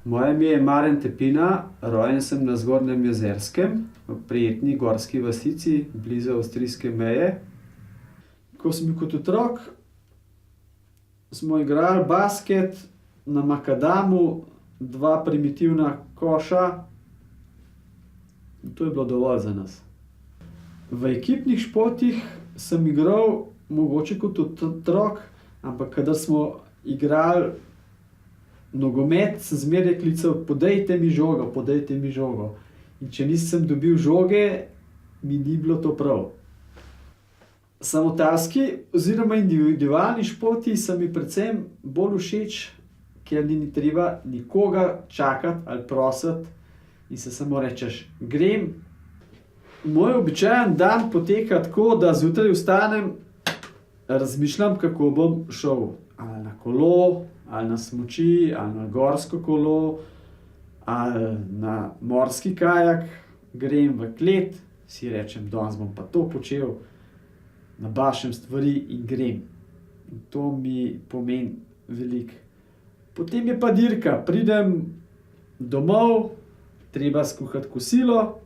Moje ime je Marjan Tepina, rojen sem na Zgornjem Jezerskem, v prijetni gorski vasici blizu avstrijske meje. Ko sem bil kot otrok, smo igrali basket na makadamu, dva primitivna koša. To je bilo dovolj za nas. V ekipnih športih sem igral mogoče kot otrok, ampak kadar smo igrali nogomet, sem zmeraj klical: "Podajte mi žogo, podajte mi žogo." In če nisem dobil žoge, mi ni bilo to prav. Samotarski oziroma individualni športi so mi predvsem bolj všeč, ker ni treba nikogar čakati ali prositi in se samo rečeš: "Grem." Moj običajen dan poteka tako, da zjutraj vstanem, razmišljam, kako bom šel. Ali na kolo, ali na smuči, ali na gorsko kolo, ali na morski kajak. Grem v klet, si rečem: "Danes bom pa to počel." Nabašem stvari in grem. In to mi pomeni veliko. Potem je pa dirka. Pridem domov, treba skuhati kosilo,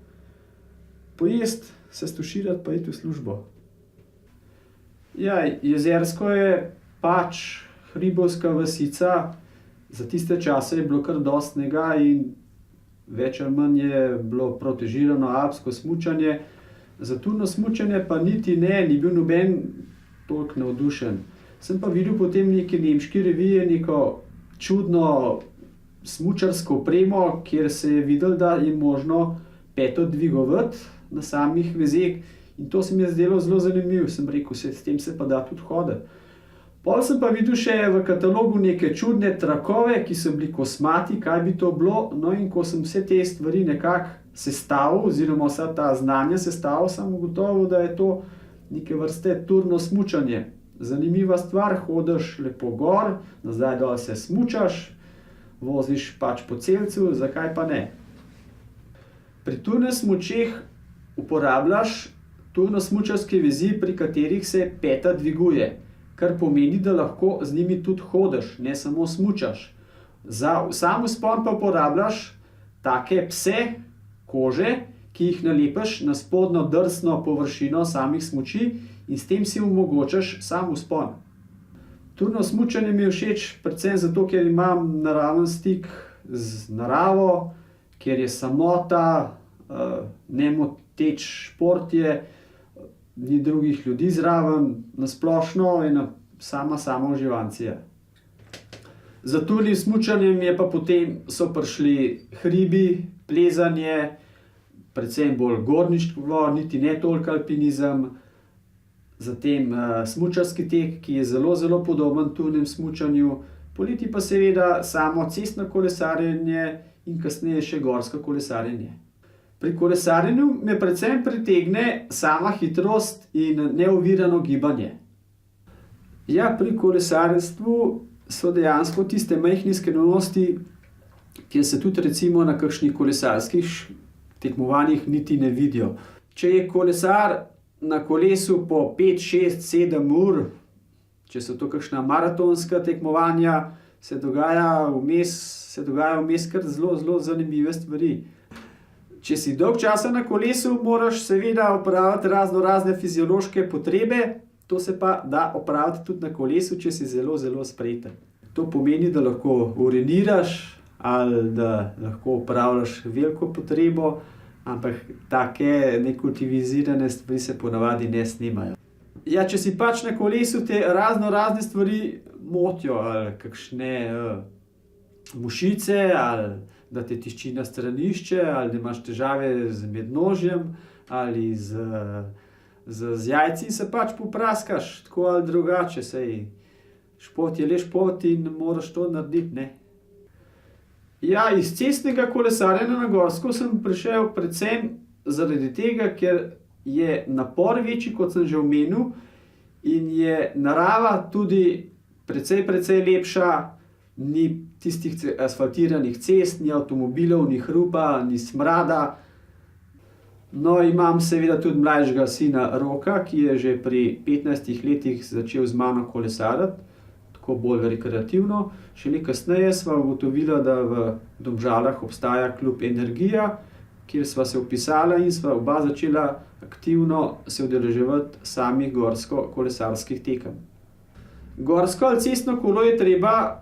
pojesti, se stuširati pa iti v službo. Ja, Jezersko je pač hribovska vasica. Za tiste čase je bilo kar dosti snega in več ali manj je bilo protežirano alpsko smučanje. Za turno smučanje pa niti ne, ni bil noben toliko navdušen. Sem pa videl potem v neki nemški reviji neko čudno smučarsko opremo, kjer se je videlo, da je možno peto dvigovati na samih vezeh, in to se mi je zdelo zelo zanimivo. Sem rekel: "S tem se pa da tudi hoditi." Pol sem pa videl še v katalogu neke čudne trakove, ki so bili kosmati, kaj bi to bilo. No, in ko sem vse te stvari nekako sestavil oziroma vsa ta znanja sestavil, sem ugotovil, da je to neke vrste turno smučanje. Zanimiva stvar, hodiš lepo gor, nazaj dol se smučaš, voziš pač po celcu, zakaj pa ne. Pri turnih smučeh uporabljaš turno-smučarske vezi, pri katerih se peta dviguje, kar pomeni, da lahko z njimi tudi hodiš, ne samo smučaš. Za sam vzpon pa uporabljaš take pse kože, ki jih nalepiš na spodnjo drsno površino samih smuči in s tem si omogočaš sam vzpon. Turno smučanje mi je všeč predvsem zato, ker imam naraven stik z naravo, ker je samota, nemoteč šport je, ni drugih ljudi zraven, na splošno ena sama uživancija. Za turnim smučanjem je pa potem so prišli hribi, plezanje, predvsem bolj gorništvo, niti ne toliko alpinizem. Zatem smučarski tek, ki je zelo podoben turnem smučanju. Poleti pa seveda samo cestno kolesarjenje in kasneje še gorsko kolesarjenje. Pri kolesarjenju me predvsem pritegne sama hitrost in neovirano gibanje. Ja, pri kolesarstvu so dejansko tiste majhne skrivnosti, ki se tudi recimo na kakšnih kolesarskih tekmovanjih niti ne vidijo. Če je kolesar na kolesu po 5, 6, 7 ur, če so to kakšna maratonska tekmovanja, se dogaja vmes kar zelo zanimive stvari. Če si dolgo časa na kolesu, moraš seveda opraviti razne fiziološke potrebe, to se pa da opraviti tudi na kolesu, če si zelo spreten. To pomeni, da lahko uriniraš ali da lahko opravljaš veliko potrebo, ampak take nekultivizirane stvari se ponavadi ne snemajo. Ja, če si pač na kolesu, te razne stvari motijo, ali kakšne mušice, ali da te tišči na stranišče, ali da imaš težave z mednožjem, ali z jajci in se pač popraskaš, tako ali drugače, saj šport je le šport in moraš to narediti, ne. Ja, iz cestnega kolesarjenja na gorsko sem prišel predvsem zaradi tega, ker je napor večji, kot sem že omenil, in je narava tudi precej lepša. Ni tistih asfaltiranih cest, ni avtomobilov, ni hrupa, ni smrada. No, imam seveda tudi mlajšega sina Roka, ki je že pri 15 letih začel z mano kolesariti. tako bolj rekreativno. Šele kasneje sva ugotovila, da v Domžalah obstaja klub Energija, kjer sva se vpisala in sva oba začela aktivno se udeleževati samih gorsko-kolesarskih tekem. Gorsko ali cestno kolo je treba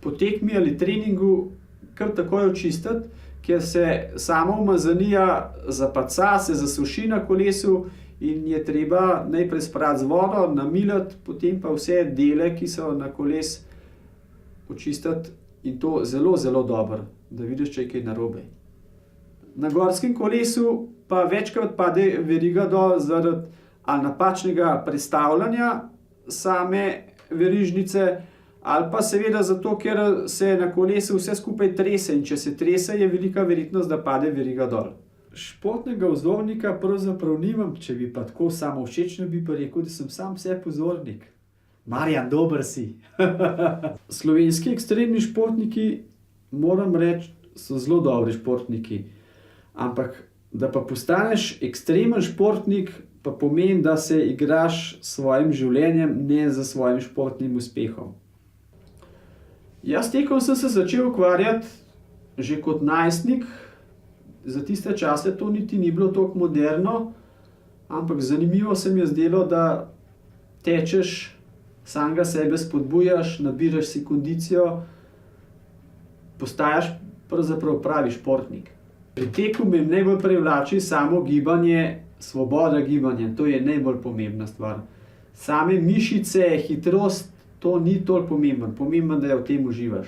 po tekmi ali treningu kar takoj očistiti, ker se sama umazanija zapaca, se zasuši na kolesu in je treba najprej sprati z vodo, namiliti, potem pa vse dele, ki so na koles, očistiti in to zelo, zelo dobro, da vidiš, če je kaj narobe. Na gorskem kolesu pa večkrat pade veriga dol zaradi ali napačnega prestavljanja same verižnice, ali pa seveda zato, ker se na kolesu vse skupaj trese in če se trese, je velika verjetnost, da pade veriga dol. Športnega vzornika pravzaprav nimam, če bi pa tako samovšečno, bi pa rekel, da sem sam sebi vzornik. Marjan, dober si. Slovenski ekstremni športniki, moram reči, so zelo dobri športniki. Ampak, da pa postaneš ekstremen športnik, pa pomeni, da se igraš s svojim življenjem, ne s svojim športnim uspehom. Jaz tekom sem se začel ukvarjati že kot najstnik. Za tiste čase to niti ni bilo toliko moderno, ampak zanimivo se mi je zdelo, da tečeš, samega sebe spodbujaš, nabiraš si kondicijo, postajaš pravzaprav pravi športnik. Pri teku me najbolj privlači samo gibanje, svoboda gibanja, to je najbolj pomembna stvar. Same mišice, hitrost, to ni toliko pomembno, da je v tem uživaš.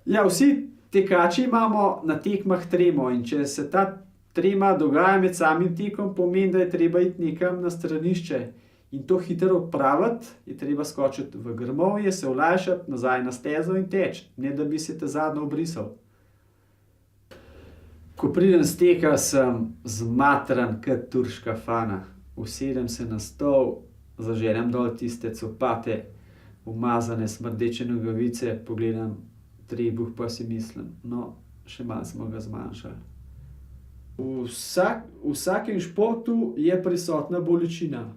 Ja, vsi tekači imamo na tekmah tremo in če se ta trema dogaja med samim tekom, pomeni, da je treba iti nekam na stranišče in to hitro odpraviti, je treba skočiti v grmovje, se olajšati, nazaj na stezo in teči, ne da bi se te zadnjo obrisal. Ko pridem s teka, sem zmatran kot turška fana. Usedem se na stol, zaženem dol tiste copate, umazane smrdeče nogavice, pogledam trebuh pa si mislim, no, še malo smo ga zmanjšali. V vsakem športu je prisotna bolečina.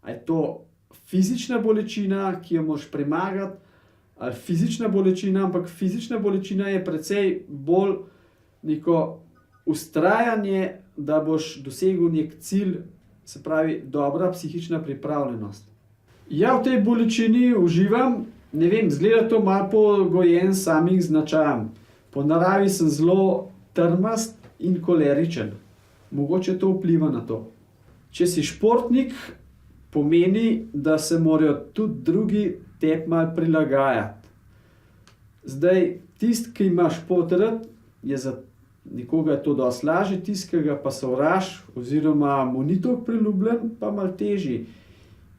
A je to fizična bolečina, ki jo moraš premagati, ali fizična bolečina, ampak fizična bolečina je precej bolj neko vztrajanje, da boš dosegel nek cilj, se pravi dobra psihična pripravljenost. Ja, v tej bolečini uživam, ne vem, izgleda to malo pogojen samih značajem. Po naravi sem zelo trmast in koleričen. Mogoče to vpliva na to. Če si športnik, pomeni, da se morajo tudi drugi tebi malo prilagajati. Zdaj, tisti, ki ima šport rad, je za nekoga je to dosti lažje, tisti, ki ga pa sovraž oziroma mu ni toliko priljubljen, pa malo težji.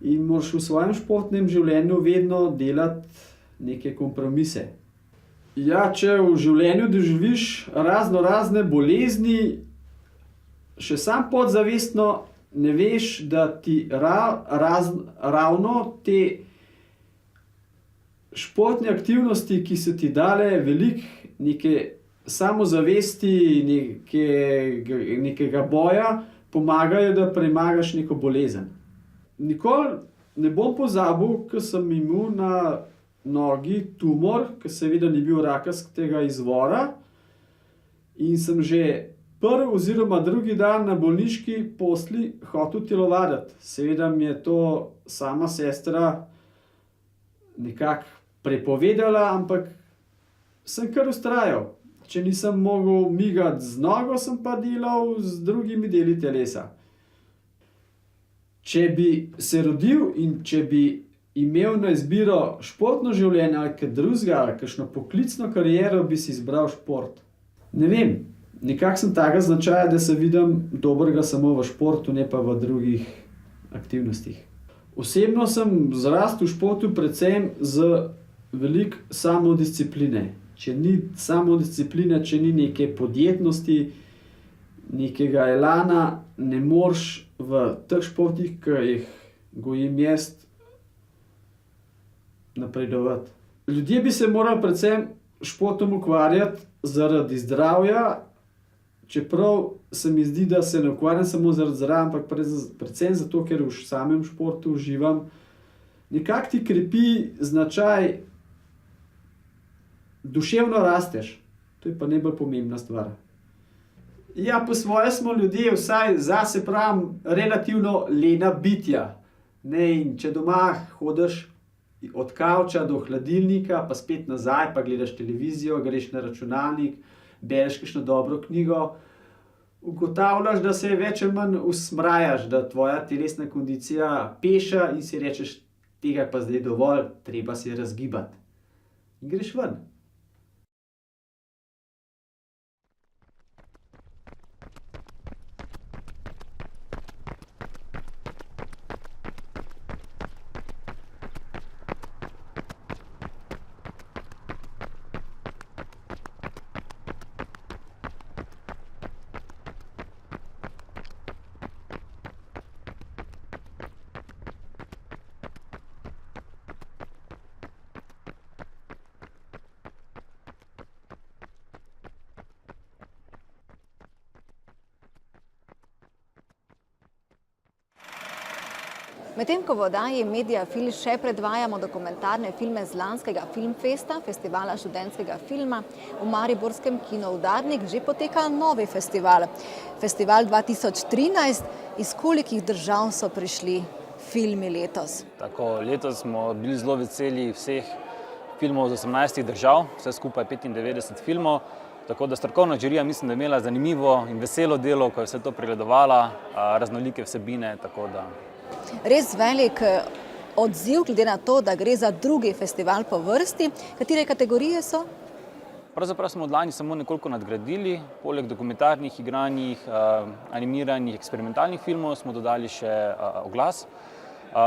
In moraš v svojem športnem življenju vedno delati neke kompromise. Ja, če v življenju doživiš razne bolezni, še sam podzavestno ne veš, da ti ravno te športne aktivnosti, ki so ti dale veliko neke samozavesti, nekega boja, pomagajo, da premagaš neko bolezen. Nikoli ne bom pozabil, ko sem imel na nogi tumor, ki seveda ni bil rakastega izvora, in sem že prvi oziroma drugi dan na bolniški postelji hotel telovaditi. Seveda mi je to sama sestra nekako prepovedala, ampak sem kar vztrajal. Če nisem mogel migati z nogo, sem pa delal z drugimi deli telesa. Če bi se rodil in če bi imel na izbiro športno življenje ali kaj drugega, ali kakšno poklicno kariero, bi si izbral šport. Ne vem, nekako sem takega značaja, da se vidim dobrega samo v športu, ne pa v drugih aktivnostih. Osebno sem zrastel v športu predvsem z veliko samodiscipline. Če ni samodiscipline, če ni neke podjetnosti, nekega elana, ne moreš v teh športih, ki jih gojim jaz, napredovati. Ljudje bi se morali predvsem športom ukvarjati zaradi zdravja, čeprav se mi zdi, da se ne ukvarjam samo zaradi zdravja, ampak predvsem zato, ker v samem športu uživam, Nekako ti krepi značaj, duševno rasteš. To je pa najbolj pomembna stvar. Ja, po svoje smo ljudje, vsaj zase pravim, relativno lena bitja. Ne, in če doma hodiš od kavča do hladilnika, pa spet nazaj, pa gledaš televizijo, greš na računalnik, bereš kakšno dobro knjigo, ugotavljaš, da se več ali manj usmrajaš, da tvoja telesna kondicija peša in si rečeš, tega pa zdaj dovolj, treba se razgibati. In greš ven. Medtem ko v oddaji Mediafil še predvajamo dokumentarne filme z lanskega Filmfesta, festivala študentskega filma, v mariborskem kinu Udarnik že poteka novi festival. Festival 2013, iz kolikih držav so prišli filmi letos? Tako, letos smo bili zelo veseli vseh filmov iz 18 držav, vse skupaj 95 filmov. Tako da strokovna žirija mislim, da je imela zanimivo in veselo delo, ko je vse to pregledovala, raznolike vsebine, tako da. Res velik odziv, glede na to, da gre za drugi festival po vrsti. Katere kategorije so? Pravzaprav smo od lani samo nekoliko nadgradili. Poleg dokumentarnih, igranih, animiranih, eksperimentalnih filmov smo dodali še oglas.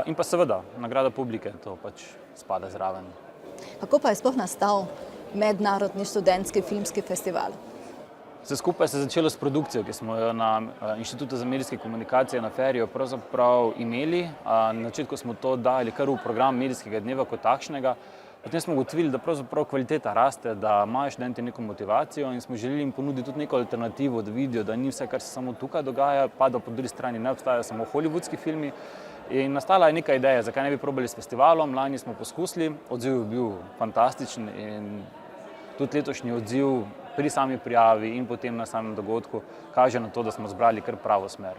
In pa seveda, nagrada publike, to pač spada zraven. Kako pa je sploh nastal Mednarodni študentski filmski festival? Vse skupaj se je začelo s produkcijo, ki smo jo na Inštitutu za medijske komunikacije na Feriju pravzaprav imeli. Na začetku smo to dali kar v program medijskega dneva kot takšnega. Potem smo ugotovili, da pravzaprav kvaliteta raste, da imajo študenti neko motivacijo in smo želeli jim ponuditi tudi neko alternativo, da vidijo, da ni vse, kar se samo tukaj dogaja, pa da po drugi strani ne obstajajo samo hollywoodski filmi. In nastala je neka ideja, zakaj ne bi probali s festivalom. Lani smo poskusili, odziv je bil fantastičen in tudi letošnji odziv pri sami prijavi in potem na samem dogodku kaže na to, da smo zbrali kar pravo smer.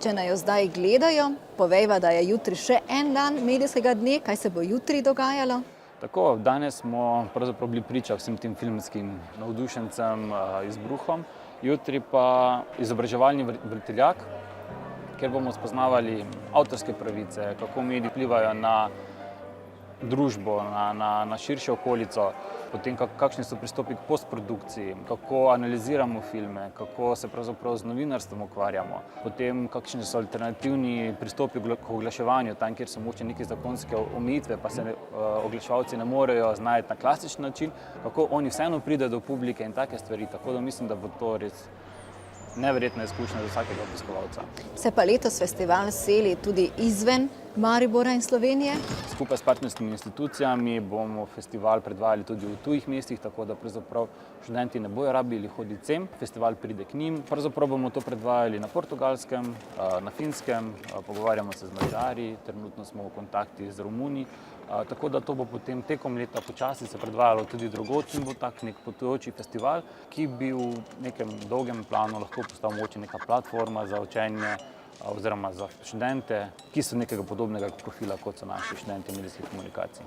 Če naj jo zdaj gledajo, povejva, da je jutri še en dan medijskega dne, kaj se bo jutri dogajalo? Tako, danes smo pravzaprav bili priča vsem tem filmskim navdušencem, izbruhom. Jutri pa izobraževalni vrtiljak, kjer bomo spoznavali avtorske pravice, kako mediji vplivajo na družbo, na širšo okolico, potem kakšni so pristopi k postprodukciji, kako analiziramo filme, kako se pravzaprav z novinarstvom ukvarjamo, potem kakšni so alternativni pristopi k oglaševanju, tam, kjer so mogoče neke zakonske omejitve, pa se oglaševalci ne morejo znajti na klasičen način, kako oni vseeno pridejo do publike in take stvari, tako da mislim, da bo to res neverjetna izkušnja za vsakega obiskovalca. Se pa letos festival seli tudi izven Maribora in Slovenije? Skupaj s partnerskimi institucijami bomo festival predvajali tudi v tujih mestih, tako da pravzaprav študenti ne bojo rabili hoditi sem, festival pride k njim. Pravzaprav bomo to predvajali na Portugalskem, na Finskem, pogovarjamo se z Madžari, trenutno smo v kontakti z Romuni, tako da to bo potem tekom leta počasi se predvajalo tudi drugod in bo tak nek potujoči festival, ki bi v nekem dolgem planu lahko postal mogoče neka platforma za učenje oziroma za študente, ki so nekega podobnega profila, kot so naši študenti medijskih komunikacij.